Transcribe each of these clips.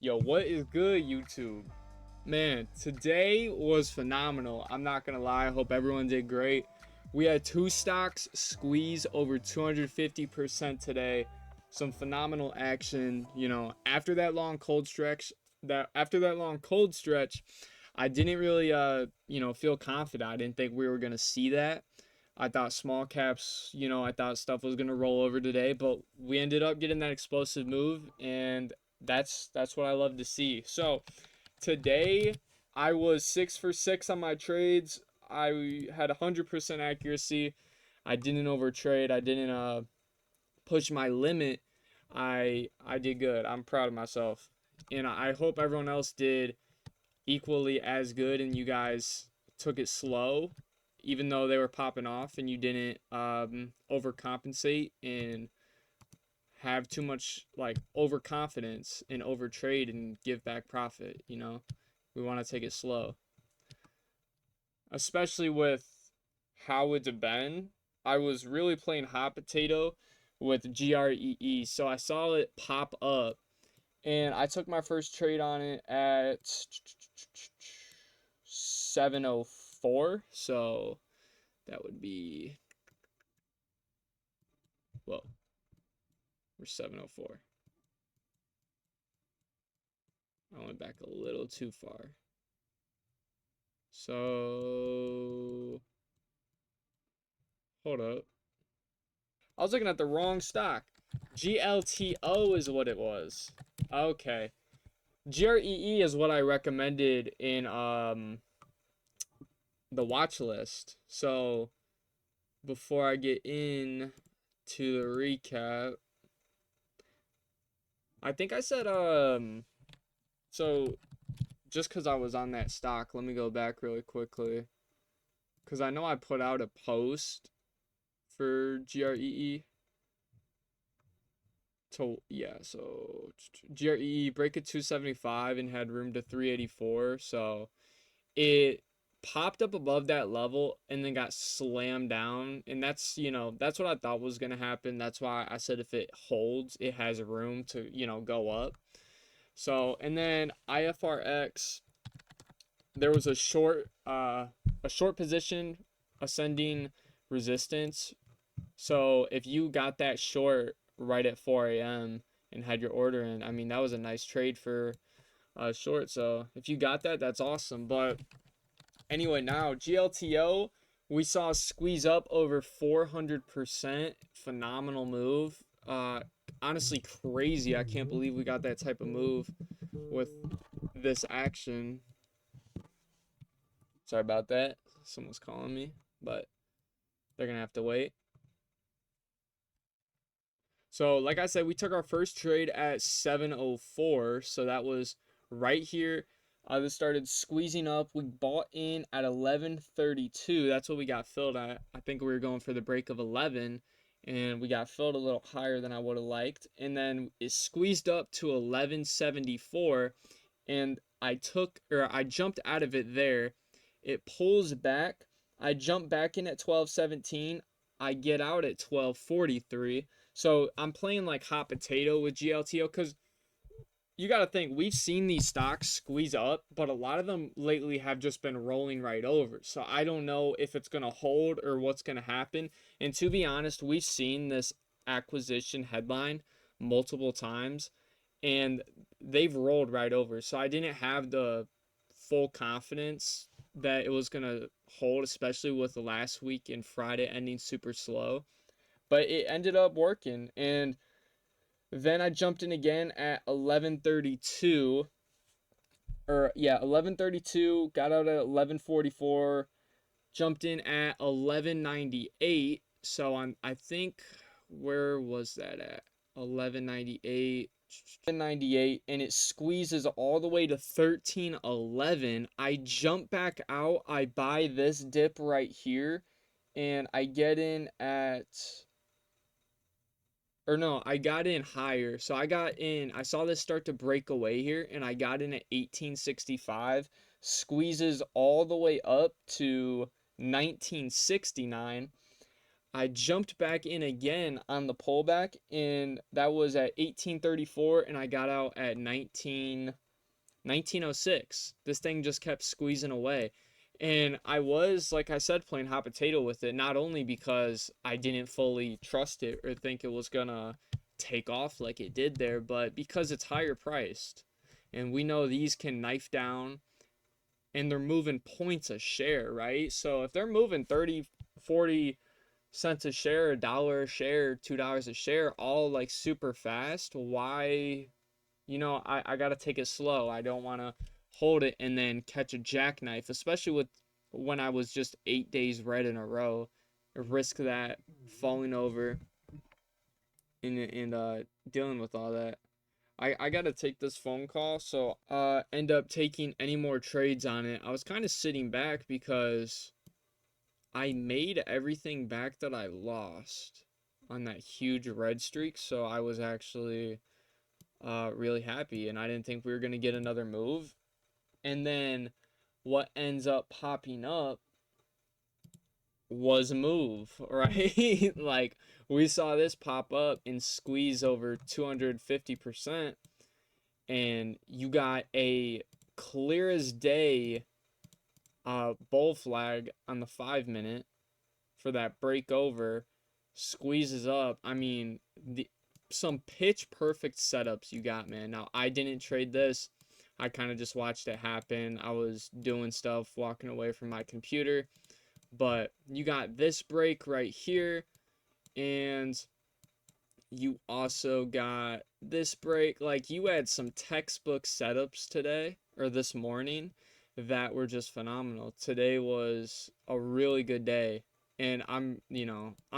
Yo, what is good, YouTube? Man, today was phenomenal. I'm not gonna lie. I hope everyone did great. We had two stocks squeeze over 250% today. Some phenomenal action. After that long cold stretch, I didn't really feel confident. I didn't think we were gonna see that. I thought small caps, I thought stuff was gonna roll over today, but we ended up getting that explosive move, and that's what I love to see. So today I was 6 for 6 on my trades. I had 100% accuracy. I didn't overtrade. I didn't push my limit. I did good. I'm proud of myself, and I hope everyone else did equally as good. And you guys took it slow, even though they were popping off, and you didn't overcompensate and have too much like overconfidence and overtrade and give back profit. We want to take it slow, especially with how it's been. I was really playing hot potato with GREE, so I saw it pop up, and I took my first trade on it at 704. So that would be, well, we're 704. I went back a little too far. So hold up. I was looking at the wrong stock. GLTO is what it was. Okay. GREE is what I recommended in the watch list. So before I get in to the recap, I think I said so just cuz I was on that stock, let me go back really quickly, cuz I know I put out a post for GREE. So GRE break at 275 and had room to 384. So it popped up above that level and then got slammed down. And that's what I thought was going to happen. That's why I said if it holds, it has room to, go up. So, and then IFRX, there was a short position ascending resistance. So if you got that short right at 4 a.m. and had your order in, I mean, that was a nice trade for short. So if you got that, that's awesome. But anyway, now GLTO, we saw a squeeze up over 400%. Phenomenal move. Honestly, crazy. I can't believe we got that type of move with this action. Sorry about that. Someone's calling me, but they're going to have to wait. So, like I said, we took our first trade at 704. So that was right here. This started squeezing up. We bought in at 1132. That's what we got filled at. I think we were going for the break of 11, and we got filled a little higher than I would have liked. And then it squeezed up to 1174, and I jumped out of it there. It pulls back. I jump back in at 1217. I get out at 1243. So I'm playing like hot potato with GLTO because you got to think we've seen these stocks squeeze up, but a lot of them lately have just been rolling right over. So I don't know if it's going to hold or what's going to happen. And to be honest, we've seen this acquisition headline multiple times, and they've rolled right over. So I didn't have the full confidence that it was going to hold, especially with the last week and Friday ending super slow. But it ended up working, and then I jumped in again at 1132, 1132, got out at 1144, jumped in at 1198. So I think, where was that at? 1198. 98, and it squeezes all the way to 1311. I jump back out. I buy this dip right here, and I get in at, or no, I got in higher. So I saw this start to break away here, and I got in at 1865, squeezes all the way up to 1969. I jumped back in again on the pullback, and that was at 1834, and I got out at 1906. This thing just kept squeezing away. And I was, like I said, playing hot potato with it, not only because I didn't fully trust it or think it was gonna take off like it did there, but because it's higher priced. And we know these can knife down and they're moving points a share, right? So if they're moving 30, 40 cents a share, a dollar a share, $2 a share, all like super fast, why, I got to take it slow. I don't want to hold it and then catch a jackknife, especially with when I was just 8 days red in a row. Risk that falling over and dealing with all that. I gotta take this phone call, so end up taking any more trades on it. I was kind of sitting back because I made everything back that I lost on that huge red streak, so I was actually really happy, and I didn't think we were gonna get another move. And then what ends up popping up was a move, right? Like we saw this pop up and squeeze over 250%, and you got a clear as day bull flag on the 5 minute for that break over, squeezes up. I mean, some pitch perfect setups you got, man. Now I didn't trade this. I kind of just watched it happen. I was doing stuff, walking away from my computer. But you got this break right here, and you also got this break. Like, you had some textbook setups today, or this morning, that were just phenomenal. Today was a really good day, and I'm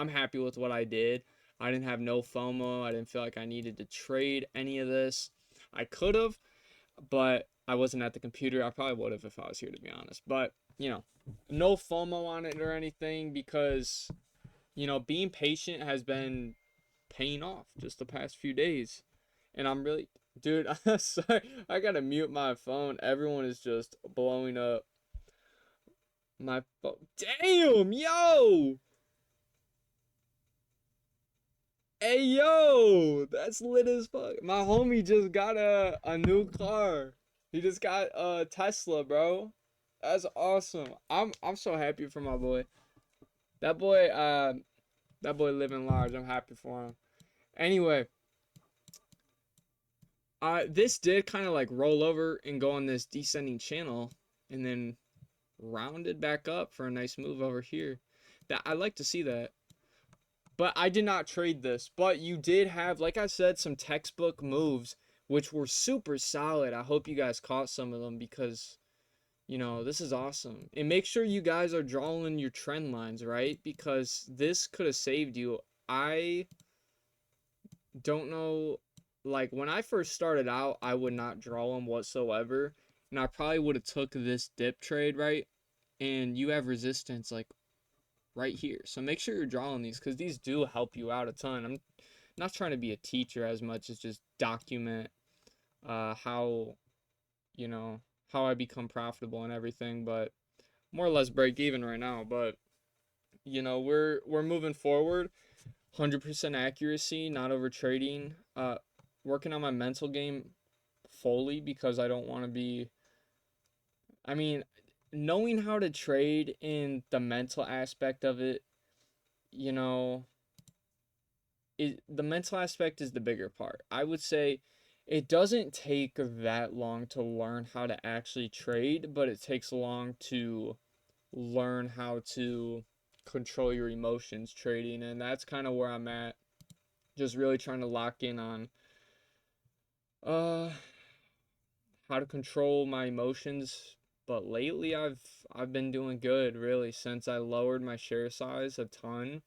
happy with what I did. I didn't have no FOMO. I didn't feel like I needed to trade any of this. I could have, but I wasn't at the computer. I probably would have if I was here, to be honest. But, no FOMO on it or anything, because, being patient has been paying off just the past few days. And I'm really, dude, I'm sorry. I gotta mute my phone. Everyone is just blowing up my phone. Damn, yo! Hey, yo! That's lit as fuck. My homie just got a new car. He just got a Tesla, bro. That's awesome. I'm so happy for my boy. That boy, that boy living large. I'm happy for him. Anyway, this did kind of like roll over and go on this descending channel, and then rounded back up for a nice move over here. That I like to see that. But I did not trade this. But you did have, like I said, some textbook moves which were super solid. I hope you guys caught some of them because this is awesome. And make sure you guys are drawing your trend lines, right? Because this could have saved you. I don't know, like when I first started out, I would not draw them whatsoever, and I probably would have took this dip trade, right? And you have resistance like right here, so make sure you're drawing these because these do help you out a ton. I'm not trying to be a teacher as much as just document how you know how I become profitable and everything, but more or less break even right now. But we're moving forward. 100% accuracy, not over trading. Working on my mental game fully because I don't want to be. I mean, knowing how to trade in the mental aspect of it, you know, the mental aspect is the bigger part. I would say it doesn't take that long to learn how to actually trade, but it takes long to learn how to control your emotions trading, and that's kind of where I'm at. Just really trying to lock in on uh how to control my emotions. But lately I've been doing good really since I lowered my share size a ton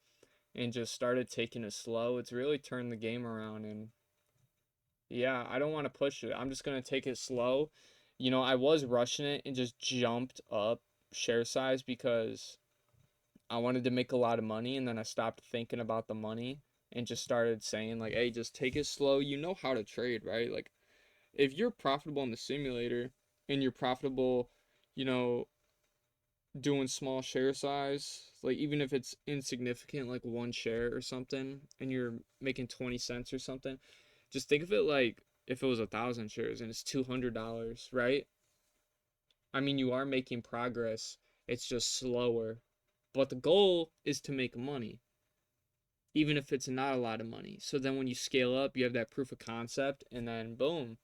and just started taking it slow. It's really turned the game around, and yeah, I don't want to push it. I'm just going to take it slow. I was rushing it and just jumped up share size because I wanted to make a lot of money, and then I stopped thinking about the money and just started saying like, "Hey, just take it slow. You know how to trade, right? Like if you're profitable in the simulator and you're profitable, you know, doing small share size like even if it's insignificant, like one share or something, and you're making 20 cents or something, just think of it like if it was 1,000 shares and it's $200, right? I mean, you are making progress. It's just slower. But the goal is to make money, even if it's not a lot of money. So then when you scale up, you have that proof of concept, and then boom,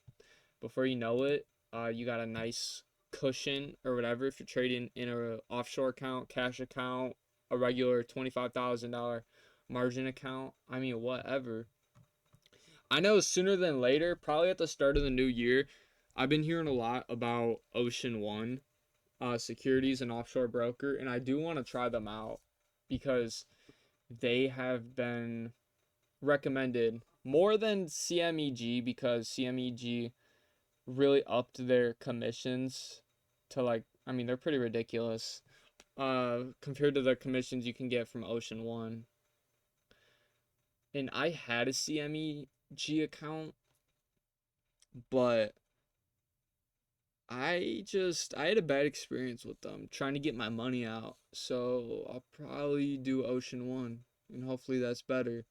before you know it, you got a nice cushion or whatever. If you're trading in a offshore account, cash account, a regular $25,000 margin account, I mean, whatever. I know sooner than later, probably at the start of the new year, I've been hearing a lot about Ocean One Securities, and offshore broker, and I do want to try them out because they have been recommended more than CMEG, because CMEG really upped their commissions to, like, I mean, they're pretty ridiculous compared to the commissions you can get from Ocean One. And I had a CMEG account, but I had a bad experience with them trying to get my money out. So I'll probably do Ocean One, and hopefully that's better.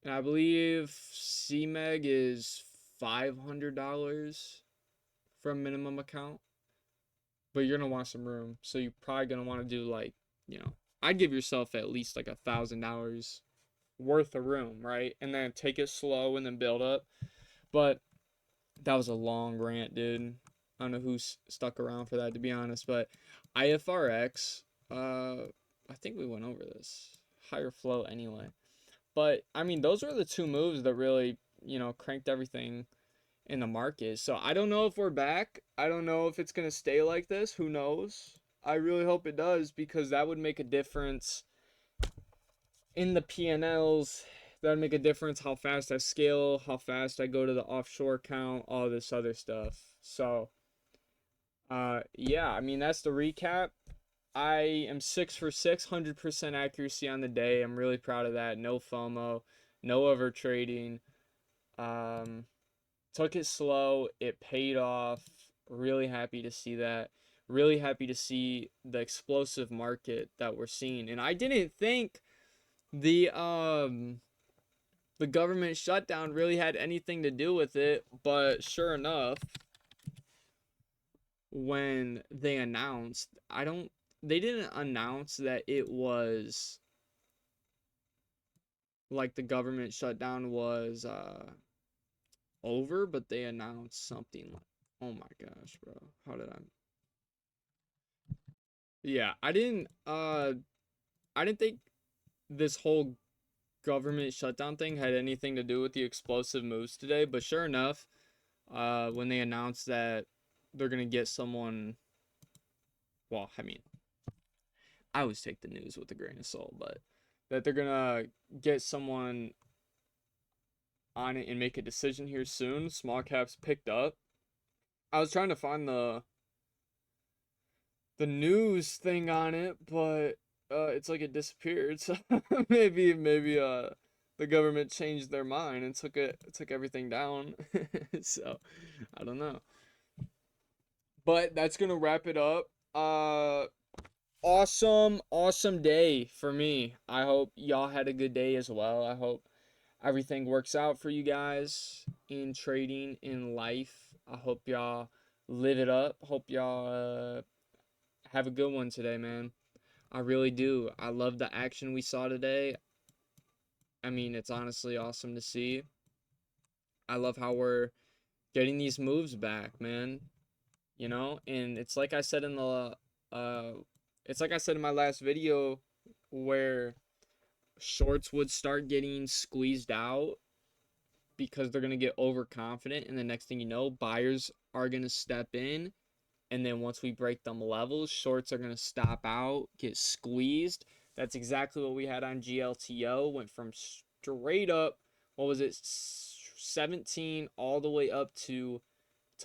And I believe CMEG is $500 for a minimum account, but you're gonna want some room, so you're probably gonna want to do, like, I'd give yourself at least like $1,000 worth of room, right? And then take it slow and then build up. But that was a long rant, dude. I don't know who's stuck around for that, to be honest. But IFRX, I think we went over this. Higher flow anyway. But I mean, those were the two moves that really, cranked everything in the market. So I don't know if we're back. I don't know if it's gonna stay like this. Who knows? I really hope it does, because that would make a difference in the P&Ls. That would make a difference how fast I scale, how fast I go to the offshore account, all this other stuff. So yeah, I mean, that's the recap. I am 6 for 6, 100% accuracy on the day. I'm really proud of that. No FOMO, no over trading. Um, Took it slow. It paid off. Really happy to see that. Really happy to see the explosive market that we're seeing. And I didn't think the government shutdown really had anything to do with it, but sure enough, when they announced, they didn't announce that it was like the government shutdown was over, but they announced something like, oh my gosh, bro. How did I Yeah, I didn't think this whole government shutdown thing had anything to do with the explosive moves today, but sure enough, when they announced that they're gonna get someone, well, I mean, I always take the news with a grain of salt, but that they're gonna get someone on it and make a decision here soon. Small caps picked up. I was trying to find the news thing on it, but it's like it disappeared. So maybe the government changed their mind and took everything down. So I don't know. But that's gonna wrap it up. Awesome day for me. I hope y'all had a good day as well. I hope everything works out for you guys in trading, in life. I hope y'all live it up. Hope y'all have a good one today, man. I really do. I love the action we saw today. I mean, it's honestly awesome to see. I love how we're getting these moves back, man. And uh it's like I said in my last video, where shorts would start getting squeezed out because they're going to get overconfident, and the next thing you know, buyers are going to step in, and then once we break them levels, shorts are going to stop out, get squeezed. That's exactly what we had on GLTO. Went from straight up, what was it, 17 all the way up to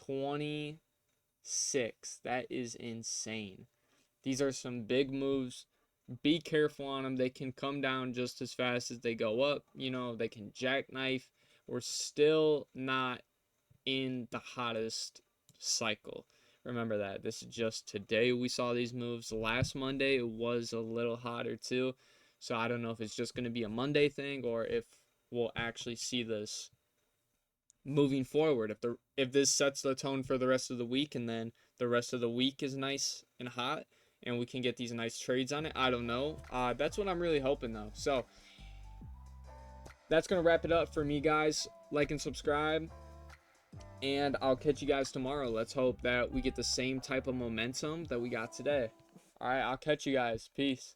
26. That is insane. These are some big moves. Be careful on them. They can come down just as fast as they go up. They can jackknife. We're still not in the hottest cycle, Remember that. This is just today we saw these moves. Last Monday it was a little hotter too. So I don't know if it's just going to be a Monday thing or if we'll actually see this moving forward. If this sets the tone for the rest of the week and then the rest of the week is nice and hot and we can get these nice trades on it, I don't know. That's what I'm really hoping though. So that's going to wrap it up for me, guys. Like and subscribe, and I'll catch you guys tomorrow. Let's hope that we get the same type of momentum that we got today. All right, I'll catch you guys. Peace.